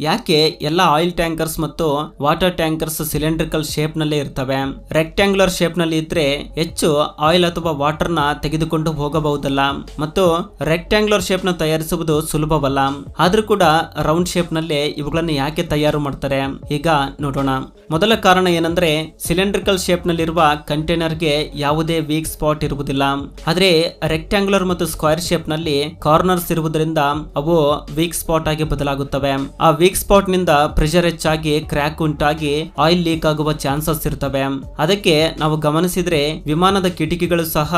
ಯಾಕೆ ಎಲ್ಲ oil tankers ಮತ್ತು ವಾಟರ್ ಟ್ಯಾಂಕರ್ಸ್ ಸಿಲಿಂಡ್ರಿಕಲ್ ಶೇಪ್ ನಲ್ಲೇ ಇರ್ತವೆ? ರೆಕ್ಟ್ಯಾಂಗ್ಯುಲರ್ ಶೇಪ್ ನಲ್ಲಿ ಇದ್ರೆ ಹೆಚ್ಚು ಆಯಿಲ್ ಅಥವಾ ವಾಟರ್ ನ ತೆಗೆದುಕೊಂಡು ಹೋಗಬಹುದಲ್ಲ, ಮತ್ತು ರೆಕ್ಟ್ಯಾಂಗ್ಯುಲರ್ ಶೇಪ್ ನ ತಯಾರಿಸುವುದು ಸುಲಭವಲ್ಲ. ಆದ್ರೂ ಕೂಡ ರೌಂಡ್ ಶೇಪ್ ನಲ್ಲಿ ಇವುಗಳನ್ನು ಯಾಕೆ ತಯಾರು ಮಾಡ್ತಾರೆ ಈಗ ನೋಡೋಣ. ಮೊದಲ ಕಾರಣ ಏನಂದ್ರೆ ಸಿಲಿಂಡ್ರಿಕಲ್ ಶೇಪ್ ನಲ್ಲಿರುವ ಕಂಟೈನರ್ಗೆ ಯಾವುದೇ ವೀಕ್ ಸ್ಪಾಟ್ ಇರುವುದಿಲ್ಲ. ಆದ್ರೆ ರೆಕ್ಟ್ಯಾಂಗ್ಯುಲರ್ ಮತ್ತು ಸ್ಕ್ವೇರ್ ಶೇಪ್ ನಲ್ಲಿ ಕಾರ್ನರ್ಸ್ ಇರುವುದರಿಂದ ಅವು ವೀಕ್ ಸ್ಪಾಟ್ ಆಗಿ ಬದಲಾಗುತ್ತವೆ. ಆ ವೀಕ್ ಸ್ಪಾಟ್ ನಿಂದ ಪ್ರೆಷರ್ ಹೆಚ್ಚಾಗಿ ಕ್ರ್ಯಾಕ್ ಉಂಟಾಗಿ ಆಯಿಲ್ ಲೀಕ್ ಆಗುವ ಚಾನ್ಸಸ್ ಇರ್ತವೆ. ಅದಕ್ಕೆ ನಾವು ಗಮನಿಸಿದ್ರೆ ವಿಮಾನದ ಕಿಟಕಿಗಳು ಸಹ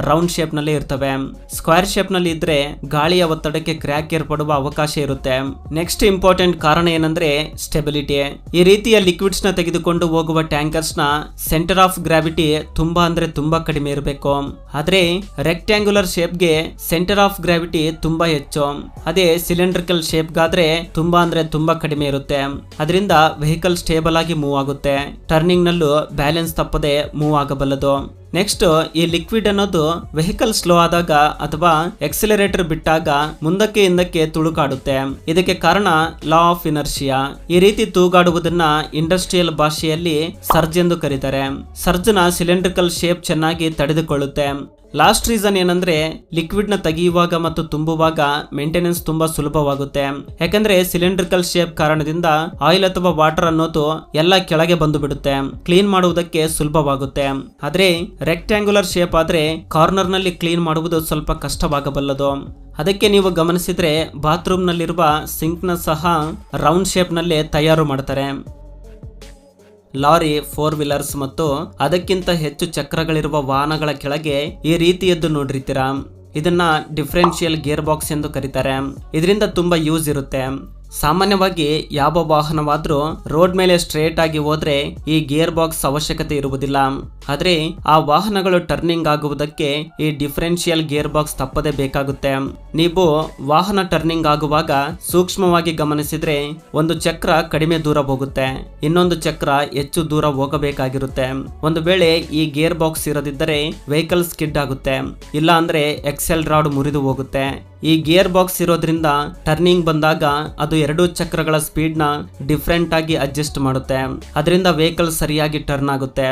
ರೌಂಡ್ ಶೇಪ್ ನಲ್ಲಿ ಇರ್ತವೆ. ಸ್ಕ್ವೇರ್ ಶೇಪ್ ನಲ್ಲಿ ಇದ್ರೆ ಗಾಳಿಯ ಒತ್ತಡಕ್ಕೆ ಕ್ರ್ಯಾಕ್ ಏರ್ಪಡುವ ಅವಕಾಶ ಇರುತ್ತೆ. ನೆಕ್ಸ್ಟ್ ಇಂಪಾರ್ಟೆಂಟ್ ಕಾರಣ ಏನಂದ್ರೆ ಸ್ಟೆಬಿಲಿಟಿ. ಈ ರೀತಿಯ ಲಿಕ್ವಿಡ್ಸ್ ನ ತೆಗೆದುಕೊಂಡು ಹೋಗುವ ಟ್ಯಾಂಕರ್ಸ್ ನ ಸೆಂಟರ್ ಆಫ್ ಗ್ರಾವಿಟಿ ತುಂಬಾ ಅಂದ್ರೆ ತುಂಬಾ ಕಡಿಮೆ ಇರಬೇಕು. ಆದ್ರೆ ರೆಕ್ಟ್ಯಾಂಗ್ಯುಲರ್ ಶೇಪ್ ಗೆ ಸೆಂಟರ್ ಆಫ್ ಗ್ರಾವಿಟಿ ತುಂಬಾ ಹೆಚ್ಚು. ಅದೇ ಸಿಲಿಂಡ್ರಿಕಲ್ ಶೇಪ್ ಗಾದ್ರೆ ತುಂಬಾ ಅಂದ್ರೆ ತುಂಬಾ ಕಡಿಮೆ ಇರುತ್ತೆ. ಅದರಿಂದ ವೆಹಿಕಲ್ ಸ್ಟೇಬಲ್ ಆಗಿ ಮೂವ್ ಆಗುತ್ತೆ. ಟರ್ನಿಂಗ್ ನಲ್ಲೂ ಬ್ಯಾಲೆನ್ಸ್ ತಪ್ಪದೆ ಮೂವ್ ಆಗಬಲ್ಲದು. ನೆಕ್ಸ್ಟ್ ಈ ಲಿಕ್ವಿಡ್ ಅನ್ನೋದು ವೆಹಿಕಲ್ ಸ್ಲೋ ಆದಾಗ ಅಥವಾ ಎಕ್ಸಲರೇಟರ್ ಬಿಟ್ಟಾಗ ಮುಂದಕ್ಕೆ ಹಿಂದಕ್ಕೆ ತುಳುಕಾಡುತ್ತೆ. ಇದಕ್ಕೆ ಕಾರಣ ಲಾ ಆಫ್ ಇನರ್ಷಿಯಾ. ಈ ರೀತಿ ತೂಗಾಡುವುದನ್ನ ಇಂಡಸ್ಟ್ರಿಯಲ್ ಭಾಷೆಯಲ್ಲಿ ಸರ್ಜ್ ಎಂದು ಕರೀತಾರೆ. ಸರ್ಜ್ ನ ಸಿಲಿಂಡ್ರಿಕಲ್ ಶೇಪ್ ಚೆನ್ನಾಗಿ ತಡೆದುಕೊಳ್ಳುತ್ತೆ. ಲಾಸ್ಟ್ ರೀಸನ್ ಏನಂದ್ರೆ ಲಿಕ್ವಿಡ್ ನ ತೆಗೆಯುವಾಗ ಮತ್ತು ತುಂಬುವಾಗ ಮೇಂಟೆನೆನ್ಸ್ ತುಂಬಾ ಸುಲಭವಾಗುತ್ತೆ. ಯಾಕಂದ್ರೆ ಸಿಲಿಂಡ್ರಿಕಲ್ ಶೇಪ್ ಕಾರಣದಿಂದ ಆಯಿಲ್ ಅಥವಾ ವಾಟರ್ ಅನ್ನೋದು ಎಲ್ಲ ಕೆಳಗೆ ಬಂದು ಬಿಡುತ್ತೆ. ಕ್ಲೀನ್ ಮಾಡುವುದಕ್ಕೆ ಸುಲಭವಾಗುತ್ತೆ. ಆದ್ರೆ ರೆಕ್ಟ್ಯಾಂಗ್ಯುಲರ್ ಶೇಪ್ ಆದ್ರೆ ಕಾರ್ನರ್ ನಲ್ಲಿ ಕ್ಲೀನ್ ಮಾಡುವುದು ಸ್ವಲ್ಪ ಕಷ್ಟವಾಗಬಲ್ಲದು. ಅದಕ್ಕೆ ನೀವು ಗಮನಿಸಿದ್ರೆ ಬಾತ್ರೂಮ್ ನಲ್ಲಿರುವ ಸಿಂಕ್ ನ ಸಹ ರೌಂಡ್ ಶೇಪ್ ನಲ್ಲೇ ತಯಾರು ಮಾಡ್ತಾರೆ. ಲಾರಿ, 4 ವೀಲರ್ಸ್ ಮತ್ತು ಅದಕ್ಕಿಂತ ಹೆಚ್ಚು ಚಕ್ರಗಳಿರುವ ವಾಹನಗಳ ಕೆಳಗೆ ಈ ರೀತಿಯದ್ದು ನೋಡಿರ್ತೀರಾ. ಇದನ್ನ ಡಿಫರೆನ್ಷಿಯಲ್ ಗೇರ್ ಬಾಕ್ಸ್ ಎಂದು ಕರೀತಾರೆ. ಇದರಿಂದ ತುಂಬಾ ಯೂಸ್ ಇರುತ್ತೆ. ಸಾಮಾನ್ಯವಾಗಿ ಯಾವ ವಾಹನವಾದ್ರೂ ರೋಡ್ ಮೇಲೆ ಸ್ಟ್ರೇಟ್ ಆಗಿ ಹೋದ್ರೆ ಈ ಗೇರ್ ಬಾಕ್ಸ್ ಅವಶ್ಯಕತೆ ಇರುವುದಿಲ್ಲ. ಆದ್ರೆ ಆ ವಾಹನಗಳು ಟರ್ನಿಂಗ್ ಆಗುವುದಕ್ಕೆ ಈ ಡಿಫರೆನ್ಷಿಯಲ್ ಗೇರ್ ಬಾಕ್ಸ್ ತಪ್ಪದೇ ಬೇಕಾಗುತ್ತೆ. ನೀವು ವಾಹನ ಟರ್ನಿಂಗ್ ಆಗುವಾಗ ಸೂಕ್ಷ್ಮವಾಗಿ ಗಮನಿಸಿದ್ರೆ ಒಂದು ಚಕ್ರ ಕಡಿಮೆ ದೂರ ಹೋಗುತ್ತೆ, ಇನ್ನೊಂದು ಚಕ್ರ ಹೆಚ್ಚು ದೂರ ಹೋಗಬೇಕಾಗಿರುತ್ತೆ. ಒಂದು ವೇಳೆ ಈ ಗೇರ್ ಬಾಕ್ಸ್ ಇರದಿದ್ದರೆ ವೆಹಿಕಲ್ ಸ್ಕಿಡ್ ಆಗುತ್ತೆ, ಇಲ್ಲ ಅಂದ್ರೆ ಎಕ್ಸೆಲ್ ರಾಡ್ ಮುರಿದು ಹೋಗುತ್ತೆ. ಈ ಗೇರ್ ಬಾಕ್ಸ್ ಇರೋದ್ರಿಂದ ಟರ್ನಿಂಗ್ ಬಂದಾಗ ಅದು ಎರಡೂ ಚಕ್ರಗಳ ಸ್ಪೀಡ್ ನ ಡಿಫರೆಂಟ್ ಆಗಿ ಅಡ್ಜಸ್ಟ್ ಮಾಡುತ್ತೆ. ಅದರಿಂದ ವೆಹಿಕಲ್ ಸರಿಯಾಗಿ ಟರ್ನ್ ಆಗುತ್ತೆ.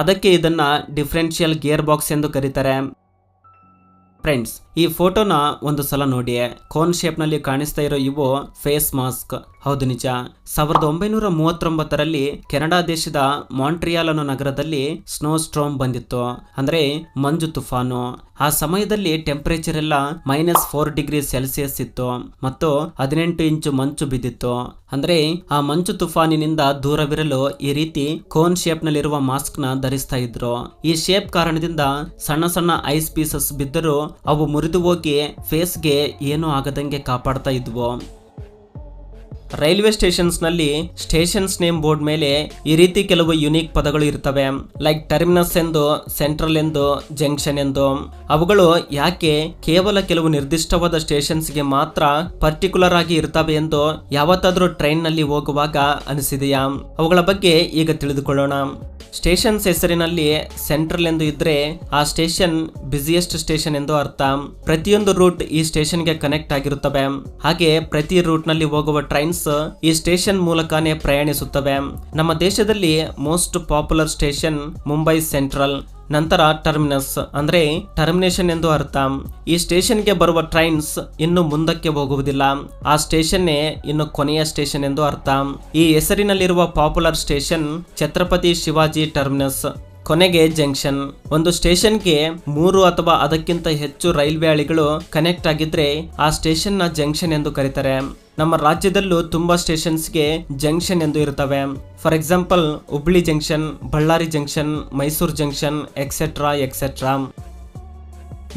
ಅದಕ್ಕೆ ಇದನ್ನ ಡಿಫರೆನ್ಷಿಯಲ್ ಗೇರ್ ಬಾಕ್ಸ್ ಎಂದು ಕರೀತಾರೆ. ಫ್ರೆಂಡ್ಸ್, ಈ ಫೋಟೋನ ಒಂದು ಸಲ ನೋಡಿ. ಕೋನ್ ಶೇಪ್ ನಲ್ಲಿ ಕಾಣಿಸ್ತಾ ಇರೋ ಇವು ಫೇಸ್ ಮಾಸ್ಕ್. ಹೌದು, ನಿಜ. 1939ರಲ್ಲಿ ಕೆನಡಾ ದೇಶದ ಮಾಂಟ್ರಿಯಾಲ್ ಅನ್ನೋ ನಗರದಲ್ಲಿ ಸ್ನೋ ಸ್ಟ್ರೋಮ್ ಬಂದಿತ್ತು, ಅಂದ್ರೆ ಮಂಜು ತುಫಾನು. ಆ ಸಮಯದಲ್ಲಿ ಟೆಂಪರೇಚರ್ ಎಲ್ಲ -4 ಡಿಗ್ರಿ ಸೆಲ್ಸಿಯಸ್ ಇತ್ತು ಮತ್ತು 18 ಇಂಚು ಮಂಚು ಬಿದ್ದಿತ್ತು. ಅಂದ್ರೆ ಆ ಮಂಚು ತುಫಾನಿನಿಂದ ದೂರವಿರಲು ಈ ರೀತಿ ಕೋನ್ ಶೇಪ್ ನಲ್ಲಿರುವ ಮಾಸ್ಕ್ ನ ಧರಿಸ್ತಾ ಇದ್ರು. ಈ ಶೇಪ್ ಕಾರಣದಿಂದ ಸಣ್ಣ ಸಣ್ಣ ಐಸ್ ಪೀಸಸ್ ಬಿದ್ದರೂ ಅವು ಮುರಿದು ಹೋಗಿ ಫೇಸ್ಗೆ ಏನೂ ಆಗದಂಗೆ ಕಾಪಾಡ್ತಾ ಇದ್ವು. ರೈಲ್ವೆ ಸ್ಟೇಷನ್ಸ್ ನಲ್ಲಿ ಸ್ಟೇಷನ್ಸ್ ನೇಮ್ ಬೋರ್ಡ್ ಮೇಲೆ ಈ ರೀತಿ ಕೆಲವು ಯುನೀಕ್ ಪದಗಳು ಇರ್ತವೆ. ಲೈಕ್ ಟರ್ಮಿನಸ್ ಎಂದು, ಸೆಂಟ್ರಲ್ ಎಂದು, ಜಂಕ್ಷನ್ ಎಂದು. ಅವುಗಳು ಯಾಕೆ ಕೇವಲ ಕೆಲವು ನಿರ್ದಿಷ್ಟವಾದ ಸ್ಟೇಷನ್ಸ್ಗೆ ಮಾತ್ರ ಪರ್ಟಿಕ್ಯುಲರ್ ಆಗಿ ಇರ್ತವೆ ಎಂದು ಯಾವತ್ತಾದ್ರೂ ಟ್ರೈನ್ ನಲ್ಲಿ ಹೋಗುವಾಗ ಅನಿಸಿದೆಯಾ? ಅವುಗಳ ಬಗ್ಗೆ ಈಗ ತಿಳಿದುಕೊಳ್ಳೋಣ. ಸ್ಟೇಷನ್ಸ್ ಹೆಸರಿನಲ್ಲಿ ಸೆಂಟ್ರಲ್ ಎಂದು ಇದ್ರೆ ಆ ಸ್ಟೇಷನ್ ಬಿಸಿಯೆಸ್ಟ್ ಸ್ಟೇಷನ್ ಎಂದು ಅರ್ಥ. ಪ್ರತಿಯೊಂದು ರೂಟ್ ಈ ಸ್ಟೇಷನ್ಗೆ ಕನೆಕ್ಟ್ ಆಗಿರುತ್ತವೆ. ಹಾಗೆ ಪ್ರತಿ ರೂಟ್ ನಲ್ಲಿ ಹೋಗುವ ಟ್ರೈನ್ಸ್ ಈ ಸ್ಟೇಷನ್ ಮೂಲಕನೇ ಪ್ರಯಾಣಿಸುತ್ತವೆ. ನಮ್ಮ ದೇಶದಲ್ಲಿ most popular station Mumbai central. ನಂತರ ಟರ್ಮಿನಸ್ ಅಂದ್ರೆ ಟರ್ಮಿನೇಷನ್ ಎಂದು ಅರ್ಥ. ಈ ಸ್ಟೇಷನ್ಗೆ ಬರುವ ಟ್ರೈನ್ಸ್ ಇನ್ನು ಮುಂದಕ್ಕೆ ಹೋಗುವುದಿಲ್ಲ. ಆ ಸ್ಟೇಷನ್ನೇ ಇನ್ನು ಕೊನೆಯ ಸ್ಟೇಷನ್ ಎಂದು ಅರ್ಥ. ಈ ಹೆಸರಿನಲ್ಲಿರುವ popular station Chhatrapati Shivaji terminus. ಕೊನೆಗೆ ಜಂಕ್ಷನ್. ಒಂದು ಸ್ಟೇಷನ್ಗೆ 3 ಅಥವಾ ಅದಕ್ಕಿಂತ ಹೆಚ್ಚು ರೈಲ್ವೆ ಹಳಿಗಳು ಕನೆಕ್ಟ್ ಆಗಿದ್ರೆ ಆ ಸ್ಟೇಷನ್ ನ ಜಂಕ್ಷನ್ ಎಂದು ಕರೀತಾರೆ. ನಮ್ಮ ರಾಜ್ಯದಲ್ಲೂ ತುಂಬಾ ಸ್ಟೇಷನ್ಸ್ಗೆ ಜಂಕ್ಷನ್ ಎಂದು ಇರ್ತವೆ. For example Hubli junction, Ballari junction, Mysuru junction, etcetera etcetera.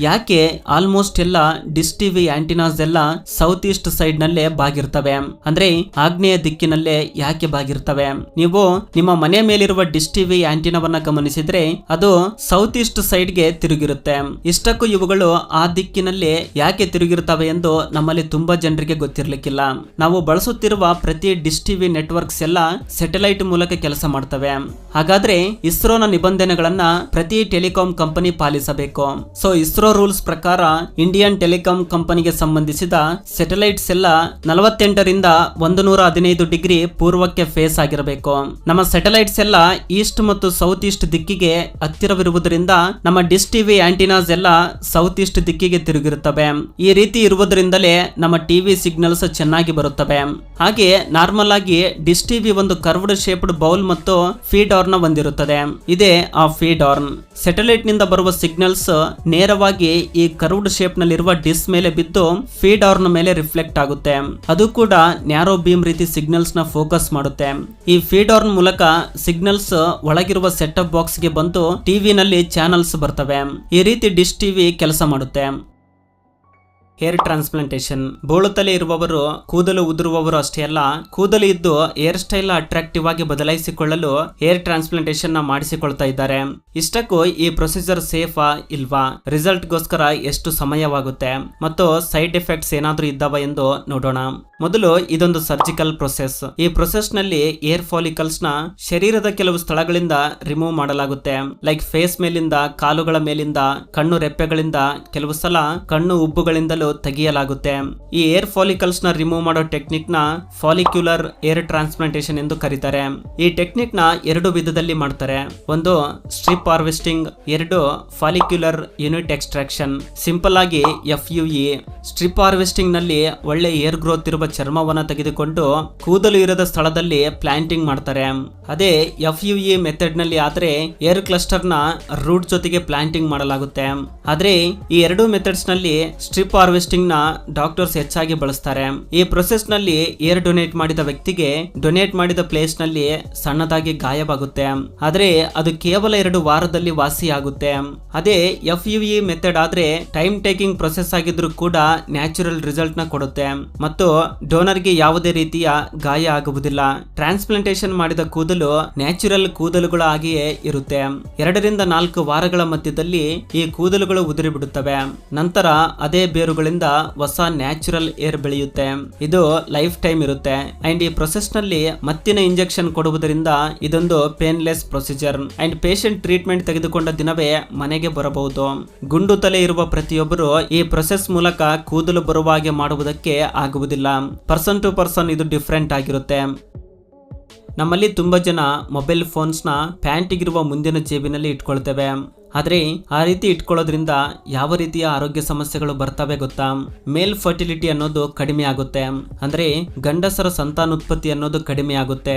ಯಾಕೆ ಆಲ್ಮೋಸ್ಟ್ ಎಲ್ಲ ಡಿಶ್ ಟಿವಿ ಆಂಟಿನಾಸ್ ಎಲ್ಲ ಸೌತ್ ಈಸ್ಟ್ ಸೈಡ್ ನಲ್ಲೇ ಬಾಗಿರ್ತವೆ? ಅಂದ್ರೆ ಆಗ್ನೇಯ ದಿಕ್ಕಿನಲ್ಲೇ ಯಾಕೆ ಬಾಗಿರ್ತವೆ? ನೀವು ನಿಮ್ಮ ಮನೆ ಮೇಲಿರುವ ಡಿಶ್ ಟಿವಿ ಆಂಟಿನವನ್ನ ಗಮನಿಸಿದ್ರೆ ಅದು ಸೌತ್ ಈಸ್ಟ್ ಸೈಡ್ ಗೆ ತಿರುಗಿರುತ್ತೆ. ಇಷ್ಟಕ್ಕೂ ಇವುಗಳು ಆ ದಿಕ್ಕಿನಲ್ಲಿ ಯಾಕೆ ತಿರುಗಿರುತ್ತವೆ ಎಂದು ನಮ್ಮಲ್ಲಿ ತುಂಬಾ ಜನರಿಗೆ ಗೊತ್ತಿರ್ಲಿಕ್ಕಿಲ್ಲ. ನಾವು ಬಳಸುತ್ತಿರುವ ಪ್ರತಿ ಡಿಶ್ ಟಿವಿ ನೆಟ್ವರ್ಕ್ಸ್ ಎಲ್ಲ ಸ್ಯಾಟಲೈಟ್ ಮೂಲಕ ಕೆಲಸ ಮಾಡ್ತವೆ. ಹಾಗಾದ್ರೆ ಇಸ್ರೋನ ನಿಬಂಧನೆಗಳನ್ನ ಪ್ರತಿ ಟೆಲಿಕಾಂ ಕಂಪನಿ ಪಾಲಿಸಬೇಕು. ಸೊ ಇಸ್ರೋ ಇಸ್ರೋ ರೂಲ್ಸ್ ಪ್ರಕಾರ ಇಂಡಿಯನ್ ಟೆಲಿಕಾಂ ಕಂಪನಿಗೆ ಸಂಬಂಧಿಸಿದ ಸ್ಯಾಟಲೈಟ್ಸ್ ಎಲ್ಲ 48ರಿಂದ 115 ಡಿಗ್ರಿ ಪೂರ್ವಕ್ಕೆ ಫೇಸ್ ಆಗಿರಬೇಕು. ನಮ್ಮ ಸ್ಯಾಟಲೈಟ್ಸ್ ಎಲ್ಲ ಈಸ್ಟ್ ಮತ್ತು ಸೌತ್ ಈಸ್ಟ್ ದಿಕ್ಕಿಗೆ ಹತ್ತಿರವಿರುವುದರಿಂದ ನಮ್ಮ ಡಿಶ್ ಟಿವಿ ಆಂಟಿನಾಸ್ ಎಲ್ಲ ಸೌತ್ ಈಸ್ಟ್ ದಿಕ್ಕಿಗೆ ತಿರುಗಿರುತ್ತವೆ. ಈ ರೀತಿ ಇರುವುದರಿಂದಲೇ ನಮ್ಮ ಟಿವಿ ಸಿಗ್ನಲ್ಸ್ ಚೆನ್ನಾಗಿ ಬರುತ್ತವೆ. ಹಾಗೆ ನಾರ್ಮಲ್ ಆಗಿ ಡಿಶ್ ಟಿವಿ ಒಂದು ಕರ್ವ್ಡ್ ಶೇಪ್ಡ್ ಬೌಲ್ ಮತ್ತು ಫೀಡ್ ಆರ್ನ್ ಹೊಂದಿರುತ್ತದೆ. ಇದೇ ಆ ಫೀಡ್ ಆರ್ನ್. ಸ್ಯಾಟಲೈಟ್ ನಿಂದ ಬರುವ ಸಿಗ್ನಲ್ಸ್ ನೇರವಾಗಿ ಈ ಕರ್ವ್ಡ್ ಶೇಪ್ ನಲ್ಲಿರುವ ಡಿಶ್ ಮೇಲೆ ಬಿದ್ದು ಫೀಡ್ ಆರ್ನ್ ಮೇಲೆ ರಿಫ್ಲೆಕ್ಟ್ ಆಗುತ್ತೆ. ಅದು ಕೂಡ ನ್ಯಾರೋ ಬೀಮ್ ರೀತಿ ಸಿಗ್ನಲ್ಸ್ ನ ಫೋಕಸ್ ಮಾಡುತ್ತೆ. ಈ ಫೀಡ್ ಆರ್ನ್ ಮೂಲಕ ಸಿಗ್ನಲ್ಸ್ ಒಳಗಿರುವ ಸೆಟ್ ಅಪ್ ಬಾಕ್ಸ್ ಗೆ ಬಂದು ಟಿವಿ ನಲ್ಲಿ ಚಾನಲ್ಸ್ ಬರ್ತವೆ. ಈ ರೀತಿ ಡಿಶ್ ಟಿವಿ ಕೆಲಸ ಮಾಡುತ್ತೆ. Hair transplantation. ಬೋಳುತ್ತಲೇ ಇರುವವರು, ಕೂದಲು ಉದುರುವವರು ಅಷ್ಟೇ ಅಲ್ಲ, ಕೂದಲು ಇದ್ದು ಹೇರ್ ಸ್ಟೈಲ್ ಅಟ್ರಾಕ್ಟಿವ್ ಆಗಿ ಬದಲಾಯಿಸಿಕೊಳ್ಳಲು ಹೇರ್ ಟ್ರಾನ್ಸ್ಪ್ಲಾಂಟೇಶನ್ ನ ಮಾಡಿಸಿಕೊಳ್ತಾ ಇದ್ದಾರೆ. ಇಷ್ಟಕ್ಕೂ ಈ ಪ್ರೊಸೀಜರ್ ಸೇಫಾ ಇಲ್ವಾ, ರಿಸಲ್ಟ್ ಗೋಸ್ಕರ ಎಷ್ಟು ಸಮಯವಾಗುತ್ತೆ ಮತ್ತು ಸೈಡ್ ಎಫೆಕ್ಟ್ಸ್ ಏನಾದ್ರೂ ಇದ್ದಾವ ಎಂದು ನೋಡೋಣ. ಮೊದಲು ಇದೊಂದು ಸರ್ಜಿಕಲ್ ಪ್ರೊಸೆಸ್. ಈ ಪ್ರೊಸೆಸ್ ನಲ್ಲಿ ಏರ್ ಫಾಲಿಕಲ್ಸ್ ನ ಶರೀರದ ಕೆಲವು ಸ್ಥಳಗಳಿಂದ ರಿಮೂವ್ ಮಾಡಲಾಗುತ್ತೆ. ಲೈಕ್ ಫೇಸ್ ಮೇಲಿಂದ, ಕಾಲುಗಳ ಮೇಲಿಂದ, ಕಣ್ಣು ರೆಪ್ಪೆಗಳಿಂದ, ಕೆಲವು ಸಲ ಕಣ್ಣು ಉಬ್ಬುಗಳಿಂದಲೂ ತೆಗೆಯಲಾಗುತ್ತೆ. ಈ ಏರ್ ಫಾಲಿಕಲ್ಸ್ ನ ರಿಮೂವ್ ಮಾಡೋ ಟೆಕ್ನಿಕ್ ನ ಫಾಲಿಕ್ಯುಲರ್ ಏರ್ ಟ್ರಾನ್ಸ್ಪ್ಲಾಂಟೇಶನ್ ಎಂದು ಕರೀತಾರೆ. ಈ ಟೆಕ್ನಿಕ್ ನ 2 ವಿಧದಲ್ಲಿ ಮಾಡ್ತಾರೆ. ಒಂದು strip harvesting, 2 follicular unit extraction. Simple ಆಗಿ FUE. ಸ್ಟ್ರಿಪ್ ಹಾರ್ವೆಸ್ಟಿಂಗ್ ನಲ್ಲಿ ಒಳ್ಳೆ ಏರ್ ಗ್ರೋತ್ ಇರುವ ಚರ್ಮವನ್ನ ತೆಗೆದುಕೊಂಡು ಕೂದಲು ಇರದ ಸ್ಥಳದಲ್ಲಿ ಪ್ಲಾಂಟಿಂಗ್ ಮಾಡ್ತಾರೆ. ಅದೇ FUE ಮೆಥಡ್ ನಲ್ಲಿ ಆದ್ರೆ ಏರ್ ಕ್ಲಸ್ಟರ್ ನ ರೂಟ್ ಜೊತೆಗೆ ಪ್ಲಾಂಟಿಂಗ್ ಮಾಡಲಾಗುತ್ತೆ. ಆದ್ರೆ ಈ 2 ಮೆಥಡ್ಸ್ ನಲ್ಲಿ ಸ್ಟ್ರಿಪ್ ಹಾರ್ವೆಸ್ಟಿಂಗ್ ನ ಡಾಕ್ಟರ್ಸ್ ಹೆಚ್ಚಾಗಿ ಬಳಸ್ತಾರೆ. ಈ ಪ್ರೊಸೆಸ್ ನಲ್ಲಿ ಏರ್ ಡೊನೇಟ್ ಮಾಡಿದ ವ್ಯಕ್ತಿಗೆ ಡೊನೇಟ್ ಮಾಡಿದ ಪ್ಲೇಸ್ ನಲ್ಲಿ ಸಣ್ಣದಾಗಿ ಗಾಯವಾಗುತ್ತೆ. ಆದ್ರೆ ಅದು ಕೇವಲ 2 ವಾರದಲ್ಲಿ ವಾಸಿಯಾಗುತ್ತೆ. ಅದೇ FUE ಮೆಥಡ್ ಆದ್ರೆ ಟೈಮ್ ಟೇಕಿಂಗ್ ಪ್ರೊಸೆಸ್ ಆಗಿದ್ರು ಕೂಡ ನ್ಯಾಚುರಲ್ ರಿಸಲ್ಟ್ ನ ಕೊಡುತ್ತೆ ಮತ್ತು ಡೋನರ್ ಗೆ ಯಾವುದೇ ರೀತಿಯ ಗಾಯ ಆಗುವುದಿಲ್ಲ. ಟ್ರಾನ್ಸ್ಪ್ಲಾಂಟೇಶನ್ ಮಾಡಿದ ಕೂದಲು ನ್ಯಾಚುರಲ್ ಕೂದಲುಗಳ ಆಗಿಯೇ ಇರುತ್ತೆ. 2ರಿಂದ 4 ವಾರಗಳ ಮಧ್ಯದಲ್ಲಿ ಈ ಕೂದಲುಗಳು ಉದುರಿ ಬಿಡುತ್ತವೆ. ನಂತರ ಅದೇ ಬೇರುಗಳಿಂದ ಹೊಸ ನ್ಯಾಚುರಲ್ ಏರ್ ಬೆಳೆಯುತ್ತೆ. ಇದು ಲೈಫ್ ಟೈಮ್ ಇರುತ್ತೆ. ಅಂಡ್ ಈ ಪ್ರೊಸೆಸ್ ನಲ್ಲಿ ಮತ್ತಿನ ಇಂಜೆಕ್ಷನ್ ಕೊಡುವುದರಿಂದ ಇದೊಂದು painless procedure. And patient treatment ತೆಗೆದುಕೊಂಡ ದಿನವೇ ಮನೆಗೆ ಬರಬಹುದು. ಗುಂಡು ತಲೆ ಇರುವ ಪ್ರತಿಯೊಬ್ಬರು ಈ ಪ್ರೊಸೆಸ್ ಮೂಲಕ ಕೂದಲು ಬರುವ ಹಾಗೆ ಮಾಡುವುದಕ್ಕೆ ಆಗುವುದಿಲ್ಲ. ಪರ್ಸನ್ ಟು ಪರ್ಸನ್ ಇದು ಡಿಫ್ರೆಂಟ್ ಆಗಿರುತ್ತೆ. ನಮ್ಮಲ್ಲಿ ತುಂಬಾ ಜನ ಮೊಬೈಲ್ ಫೋನ್ಸ್ ನ ಪ್ಯಾಂಟಿಗಿರುವ ಮುಂದಿನ ಜೇಬಿನಲ್ಲಿ ಇಟ್ಕೊಳ್ತೇವೆ. ಆದ್ರೆ ಆ ರೀತಿ ಇಟ್ಕೊಳ್ಳೋದ್ರಿಂದ ಯಾವ ರೀತಿಯ ಆರೋಗ್ಯ ಸಮಸ್ಯೆಗಳು ಬರ್ತವೆ ಗೊತ್ತಾ? ಮೇಲ್ ಫರ್ಟಿಲಿಟಿ ಅನ್ನೋದು ಕಡಿಮೆ ಆಗುತ್ತೆ. ಅಂದ್ರೆ ಗಂಡಸರ ಸಂತಾನೋತ್ಪತ್ತಿ ಅನ್ನೋದು ಕಡಿಮೆ ಆಗುತ್ತೆ.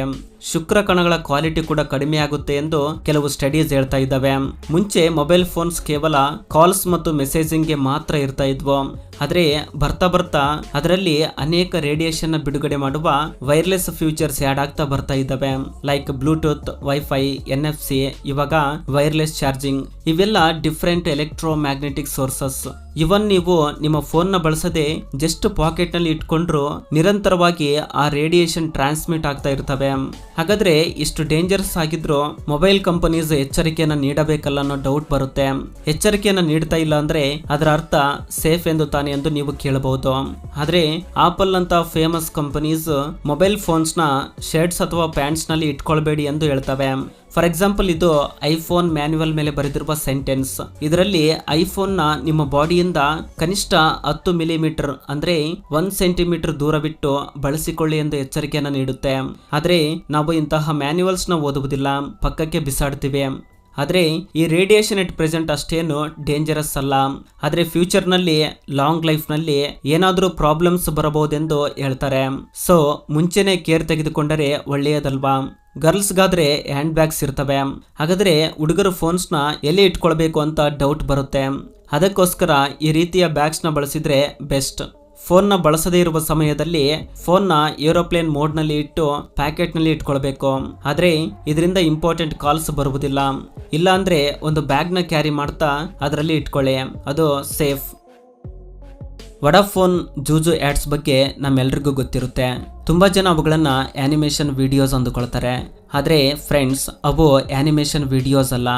ಶುಕ್ರ ಕಣಗಳ ಕ್ವಾಲಿಟಿ ಕೂಡ ಕಡಿಮೆ ಆಗುತ್ತೆ ಎಂದು ಕೆಲವು ಸ್ಟಡೀಸ್ ಹೇಳ್ತಾ ಇದ್ದಾವೆ. ಮುಂಚೆ ಮೊಬೈಲ್ ಫೋನ್ಸ್ ಕೇವಲ ಕಾಲ್ಸ್ ಮತ್ತು ಮೆಸೇಜಿಂಗ್ ಗೆ ಮಾತ್ರ ಇರ್ತಾ ಇದ್ವು. ಆದ್ರೆ ಬರ್ತಾ ಬರ್ತಾ ಅದರಲ್ಲಿ ಅನೇಕ ರೇಡಿಯೇಷನ್ ಬಿಡುಗಡೆ ಮಾಡುವ ವೈರ್ಲೆಸ್ ಫ್ಯೂಚರ್ಸ್ ಆಡ್ ಆಗ್ತಾ ಬರ್ತಾ ಇದ್ದಾವೆ. ಲೈಕ್ ಬ್ಲೂಟೂತ್, ವೈಫೈ, NFC, ಇವಾಗ ವೈರ್ಲೆಸ್ ಚಾರ್ಜಿಂಗ್. ಇವೆಲ್ಲ ಡಿಫ್ರೆಂಟ್ ಎಲೆಕ್ಟ್ರೋ ಮ್ಯಾಗ್ನೆಟಿಕ್ ಸೋರ್ಸಸ್. ಇವನ್ ನೀವು ನಿಮ್ಮ ಫೋನ್ ನ ಬಳಸದೆ ಜಸ್ಟ್ ಪಾಕೆಟ್ ನಲ್ಲಿ ಇಟ್ಕೊಂಡ್ರು ನಿರಂತರವಾಗಿ ಆ ರೇಡಿಯೇಷನ್ ಟ್ರಾನ್ಸ್ಮಿಟ್ ಆಗ್ತಾ ಇರ್ತವೆ. ಹಾಗಾದ್ರೆ ಇಷ್ಟು ಡೇಂಜರಸ್ ಆಗಿದ್ರು ಮೊಬೈಲ್ ಕಂಪನೀಸ್ ಎಚ್ಚರಿಕೆಯನ್ನ ನೀಡಬೇಕಲ್ಲ ಅನ್ನೋ ಡೌಟ್ ಬರುತ್ತೆ. ಎಚ್ಚರಿಕೆಯನ್ನ ನೀಡ್ತಾ ಇಲ್ಲ ಅಂದ್ರೆ ಅದರ ಅರ್ಥ ಸೇಫ್ ಎಂದು ತಾನೆ ಎಂದು ನೀವು ಕೇಳಬಹುದು. ಆದ್ರೆ ಆಪಲ್ ಅಂತ ಫೇಮಸ್ ಕಂಪನೀಸ್ ಮೊಬೈಲ್ ಫೋನ್ಸ್ ನ ಶರ್ಟ್ಸ್ ಅಥವಾ ಪ್ಯಾಂಟ್ಸ್ ನಲ್ಲಿ ಇಟ್ಕೊಳ್ಬೇಡಿ ಎಂದು ಹೇಳ್ತವೆ. ಫಾರ್ ಎಕ್ಸಾಂಪಲ್, ಇದು ಐಫೋನ್ ಮ್ಯಾನ್ಯುವಲ್ ಮೇಲೆ ಬರೆದಿರುವ ಸೆಂಟೆನ್ಸ್. ಇದರಲ್ಲಿ ಐಫೋನ್ ನ ನಿಮ್ಮ ಬಾಡಿಯಿಂದ ಕನಿಷ್ಠ 10 ಮಿಲಿಮೀಟರ್ ಅಂದ್ರೆ 1 ಸೆಂಟಿಮೀಟರ್ ದೂರವಿಟ್ಟು ಬಳಸಿಕೊಳ್ಳಿ ಎಂದು ಎಚ್ಚರಿಕೆಯನ್ನು ನೀಡುತ್ತೆ. ಆದ್ರೆ ನಾವು ಇಂತಹ ಮ್ಯಾನ್ಯುವಲ್ಸ್ ನ ಓದುವುದಿಲ್ಲ, ಪಕ್ಕಕ್ಕೆ ಬಿಸಾಡ್ತೀವಿ. ಆದ್ರೆ ಈ ರೇಡಿಯೇಷನ್ ಎಟ್ ಪ್ರೆಸೆಂಟ್ ಅಷ್ಟೇನು ಡೇಂಜರಸ್ ಅಲ್ಲ. ಆದ್ರೆ ಫ್ಯೂಚರ್ ನಲ್ಲಿ ಲಾಂಗ್ ಲೈಫ್ ನಲ್ಲಿ ಏನಾದ್ರೂ ಪ್ರಾಬ್ಲಮ್ಸ್ ಬರಬಹುದೆಂದು ಹೇಳ್ತಾರೆ. ಸೊ ಮುಂಚೆನೆ ಕೇರ್ ತೆಗೆದುಕೊಂಡರೆ ಒಳ್ಳೆಯದಲ್ವಾ? ಗರ್ಲ್ಸ್ ಗಾದ್ರೆ ಹ್ಯಾಂಡ್ ಬ್ಯಾಗ್ಸ್ ಇರ್ತವೆ. ಹಾಗಾದ್ರೆ ಹುಡುಗರು ಫೋನ್ಸ್ ನ ಎಲ್ಲಿ ಇಟ್ಕೊಳ್ಬೇಕು ಅಂತ ಡೌಟ್ ಬರುತ್ತೆ. ಅದಕ್ಕೋಸ್ಕರ ಈ ರೀತಿಯ ಬ್ಯಾಗ್ಸ್ ನ ಬಳಸಿದ್ರೆ ಬೆಸ್ಟ್. ಫೋನ್ ನ ಬಳಸದೇ ಇರುವ ಸಮಯದಲ್ಲಿ ಫೋನ್ ನ ಏರೋಪ್ಲೇನ್ ಮೋಡ್ ನಲ್ಲಿ ಇಟ್ಟು ಪ್ಯಾಕೆಟ್ ನಲ್ಲಿ ಇಟ್ಕೊಳ್ಬೇಕು. ಆದ್ರೆ ಇದರಿಂದ ಇಂಪಾರ್ಟೆಂಟ್ ಕಾಲ್ಸ್ ಬರುವುದಿಲ್ಲ. ಇಲ್ಲ ಅಂದ್ರೆ ಒಂದು ಬ್ಯಾಗ್ ನ ಕ್ಯಾರಿ ಮಾಡ್ತಾ ಅದರಲ್ಲಿ ಇಟ್ಕೊಳ್ಳಿ, ಅದು ಸೇಫ್. ವಡಾಫೋನ್ ಜೂಜು ಆಡ್ಸ್ ಬಗ್ಗೆ ನಮ್ಮೆಲ್ರಿಗೂ ಗೊತ್ತಿರುತ್ತೆ. ತುಂಬಾ ಜನ ಅವುಗಳನ್ನ ಆನಿಮೇಷನ್ ವಿಡಿಯೋಸ್ ಅಂದುಕೊಳ್ತಾರೆ. ಆದ್ರೆ ಫ್ರೆಂಡ್ಸ್, ಅವು ಆನಿಮೇಷನ್ ವಿಡಿಯೋಸ್ ಅಲ್ಲ,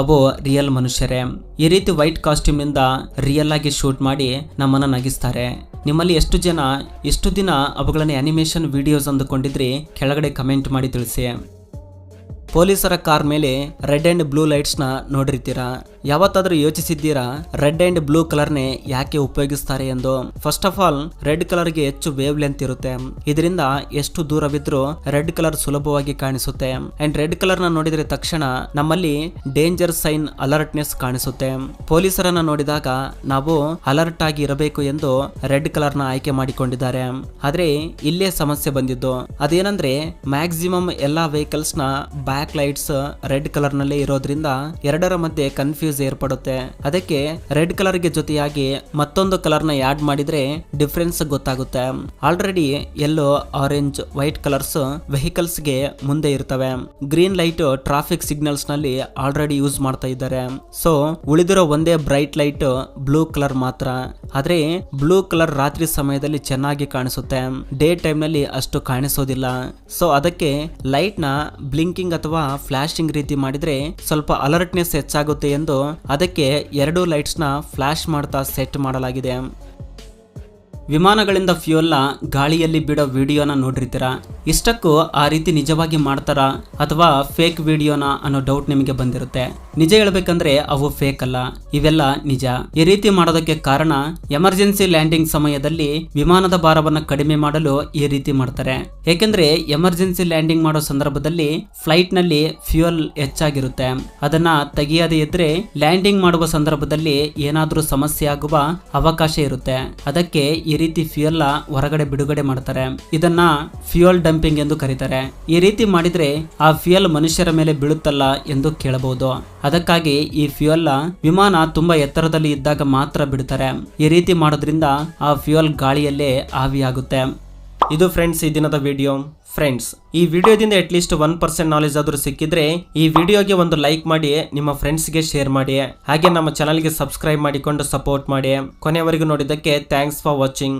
ಅವು ರಿಯಲ್ ಮನುಷ್ಯರೇ. ಈ ರೀತಿ ವೈಟ್ ಕಾಸ್ಟ್ಯೂಮ್ ನಿಂದ ರಿಯಲ್ ಆಗಿ ಶೂಟ್ ಮಾಡಿ ನಮ್ಮನ್ನ ನಗಿಸ್ತಾರೆ. ನಿಮ್ಮಲ್ಲಿ ಎಷ್ಟು ಜನ ಎಷ್ಟು ದಿನ ಅವುಗಳನ್ನ ಆನಿಮೇಷನ್ ವಿಡಿಯೋಸ್ ಅಂದುಕೊಂಡಿದ್ರಿ ಕೆಳಗಡೆ ಕಮೆಂಟ್ ಮಾಡಿ ತಿಳಿಸಿ. ಪೊಲೀಸರ ಕಾರ್ ಮೇಲೆ ರೆಡ್ ಅಂಡ್ ಬ್ಲೂ ಲೈಟ್ಸ್ ನ ನೋಡಿರ್ತೀರಾ. ಯಾವತ್ತಾದ್ರೂ ಯೋಚಿಸಿದ್ದೀರಾ ರೆಡ್ ಅಂಡ್ ಬ್ಲೂ ಕಲರ್ ನೇ ಯಾಕೆ ಉಪಯೋಗಿಸ್ತಾರೆ ಎಂದು? First of all red colour ಗೆ ಹೆಚ್ಚು ವೇವ್ ಲೆಂತ್ ಇರುತ್ತೆ. ಇದರಿಂದ ಎಷ್ಟು ದೂರವಿದ್ರೂ ರೆಡ್ ಕಲರ್ ಸುಲಭವಾಗಿ ಕಾಣಿಸುತ್ತೆ. ಅಂಡ್ ರೆಡ್ ಕಲರ್ ನ ನೋಡಿದ್ರೆ ತಕ್ಷಣ ನಮ್ಮಲ್ಲಿ ಡೇಂಜರ್ ಸೈನ್ ಅಲರ್ಟ್ನೆಸ್ ಕಾಣಿಸುತ್ತೆ. ಪೊಲೀಸರನ್ನ ನೋಡಿದಾಗ ನಾವು ಅಲರ್ಟ್ ಆಗಿ ಇರಬೇಕು ಎಂದು ರೆಡ್ ಕಲರ್ ನ ಆಯ್ಕೆ ಮಾಡಿಕೊಂಡಿದ್ದಾರೆ. ಆದ್ರೆ ಇಲ್ಲೇ ಸಮಸ್ಯೆ ಬಂದಿದ್ದು ಅದೇನಂದ್ರೆ ಮ್ಯಾಕ್ಸಿಮಮ್ ಎಲ್ಲಾ ವೆಹಿಕಲ್ಸ್ ನ ಬ್ಯಾಕ್ ಲೈಟ್ಸ್ ರೆಡ್ ಕಲರ್ ನಲ್ಲೇ ಇರೋದ್ರಿಂದ ಎರಡರ ಮಧ್ಯೆ ಕನ್ಫ್ಯೂಸ್ ಏರ್ಪಡುತ್ತೆ. ಅದಕ್ಕೆ ರೆಡ್ ಕಲರ್ ಗೆ ಜೊತೆಯಾಗಿ ಮತ್ತೊಂದು ಕಲರ್ ನ ಆಡ್ ಮಾಡಿದ್ರೆ ಡಿಫರೆನ್ಸ್ ಗೊತ್ತಾಗುತ್ತೆ. Already yellow, orange, white colours vehicles ಗೆ ಮುಂದೆ ಇರ್ತವೆ. ಗ್ರೀನ್ ಲೈಟ್ ಟ್ರಾಫಿಕ್ ಸಿಗ್ನಲ್ಸ್ ನಲ್ಲಿ ಆಲ್ರೆಡಿ ಯೂಸ್ ಮಾಡ್ತಾ ಇದ್ದಾರೆ. ಸೊ ಉಳಿದಿರೋ ಒಂದೇ ಬ್ರೈಟ್ ಲೈಟ್ ಬ್ಲೂ ಕಲರ್ ಮಾತ್ರ. ಆದ್ರೆ ಬ್ಲೂ ಕಲರ್ ರಾತ್ರಿ ಸಮಯದಲ್ಲಿ ಚೆನ್ನಾಗಿ ಕಾಣಿಸುತ್ತೆ, ಡೇ ಟೈಮ್ ನಲ್ಲಿ ಅಷ್ಟು ಕಾಣಿಸೋದಿಲ್ಲ. ಸೊ ಅದಕ್ಕೆ ಲೈಟ್ ನ ಬ್ಲಿಂಕಿಂಗ್ ಅಥವಾ ಫ್ಲಾಶಿಂಗ್ ರೀತಿ ಮಾಡಿದ್ರೆ ಸ್ವಲ್ಪ ಅಲರ್ಟ್ನೆಸ್ ಹೆಚ್ಚಾಗುತ್ತೆ ಎಂದು ಅದಕ್ಕೆ ಎರಡು ಲೈಟ್ಸ್ ನ ಫ್ಲಾಶ್ ಮಾಡ್ತಾ ಸೆಟ್ ಮಾಡಲಾಗಿದೆ. ವಿಮಾನಗಳಿಂದ ಫ್ಯೂಯಲ್ ನ ಗಾಳಿಯಲ್ಲಿ ಬಿಡೋ ವಿಡಿಯೋನ ನೋಡಿರ್ತೀರಾ. ಇಷ್ಟಕ್ಕೂ ಆ ರೀತಿ ನಿಜವಾಗಿ ಮಾಡ್ತಾರಾ ಅಥವಾ ಫೇಕ್ ವಿಡಿಯೋನ ಅನ್ನೋ ಡೌಟ್ ನಿಮಗೆ ಬಂದಿರುತ್ತೆ. ನಿಜ ಹೇಳ್ಬೇಕಂದ್ರೆ ಅವು ಫೇಕ್ ಅಲ್ಲ, ಇವೆಲ್ಲ ನಿಜ. ಈ ರೀತಿ ಮಾಡೋದಕ್ಕೆ ಕಾರಣ ಎಮರ್ಜೆನ್ಸಿ ಲ್ಯಾಂಡಿಂಗ್ ಸಮಯದಲ್ಲಿ ವಿಮಾನದ ಭಾರವನ್ನು ಕಡಿಮೆ ಮಾಡಲು ಈ ರೀತಿ ಮಾಡ್ತಾರೆ. ಏಕೆಂದ್ರೆ ಎಮರ್ಜೆನ್ಸಿ ಲ್ಯಾಂಡಿಂಗ್ ಮಾಡೋ ಸಂದರ್ಭದಲ್ಲಿ ಫ್ಲೈಟ್ ನಲ್ಲಿ ಫ್ಯೂಯಲ್ ಹೆಚ್ಚಾಗಿರುತ್ತೆ. ಅದನ್ನ ತೆಗೆಯದೇ ಇದ್ರೆ ಲ್ಯಾಂಡಿಂಗ್ ಮಾಡುವ ಸಂದರ್ಭದಲ್ಲಿ ಏನಾದ್ರೂ ಸಮಸ್ಯೆ ಆಗುವ ಅವಕಾಶ ಇರುತ್ತೆ. ಅದಕ್ಕೆ ಈ ರೀತಿ ಫ್ಯೂಯಲ್ ಹೊರಗಡೆ ಬಿಡುಗಡೆ ಮಾಡ್ತಾರೆ. ಇದನ್ನ ಫ್ಯೂಯಲ್ ಡಂಪಿಂಗ್ ಎಂದು ಕರೀತಾರೆ. ಈ ರೀತಿ ಮಾಡಿದ್ರೆ ಆ ಫ್ಯೂಯಲ್ ಮನುಷ್ಯರ ಮೇಲೆ ಬೀಳುತ್ತಲ್ಲ ಎಂದು ಕೇಳಬಹುದು. ಅದಕ್ಕಾಗಿ ಈ ಫ್ಯೂಯಲ್ ವಿಮಾನ ತುಂಬಾ ಎತ್ತರದಲ್ಲಿ ಇದ್ದಾಗ ಮಾತ್ರ ಬಿಡುತ್ತಾರೆ. ಈ ರೀತಿ ಮಾಡೋದ್ರಿಂದ ಆ ಫ್ಯೂಯಲ್ ಗಾಳಿಯಲ್ಲೇ ಆವಿಯಾಗುತ್ತೆ. ಇದು ಫ್ರೆಂಡ್ಸ್ ಈ ದಿನದ ವಿಡಿಯೋ. ಫ್ರೆಂಡ್ಸ್, ಈ ವಿಡಿಯೋದಿಂದ ಅಟ್ಲೀಸ್ಟ್ 1% ನಾಲೆಜ್ ಆದ್ರೂ ಸಿಕ್ಕಿದ್ರೆ ಈ ವಿಡಿಯೋಗೆ ಒಂದು ಲೈಕ್ ಮಾಡಿ, ನಿಮ್ಮ ಫ್ರೆಂಡ್ಸ್ಗೆ ಶೇರ್ ಮಾಡಿ, ಹಾಗೆ ನಮ್ಮ ಚಾನಲ್ಗೆ ಸಬ್ಸ್ಕ್ರೈಬ್ ಮಾಡಿಕೊಂಡು ಸಪೋರ್ಟ್ ಮಾಡಿ. ಕೊನೆಯವರೆಗೂ ನೋಡಿದ್ದಕ್ಕೆ ಥ್ಯಾಂಕ್ಸ್ ಫಾರ್ ವಾಚಿಂಗ್.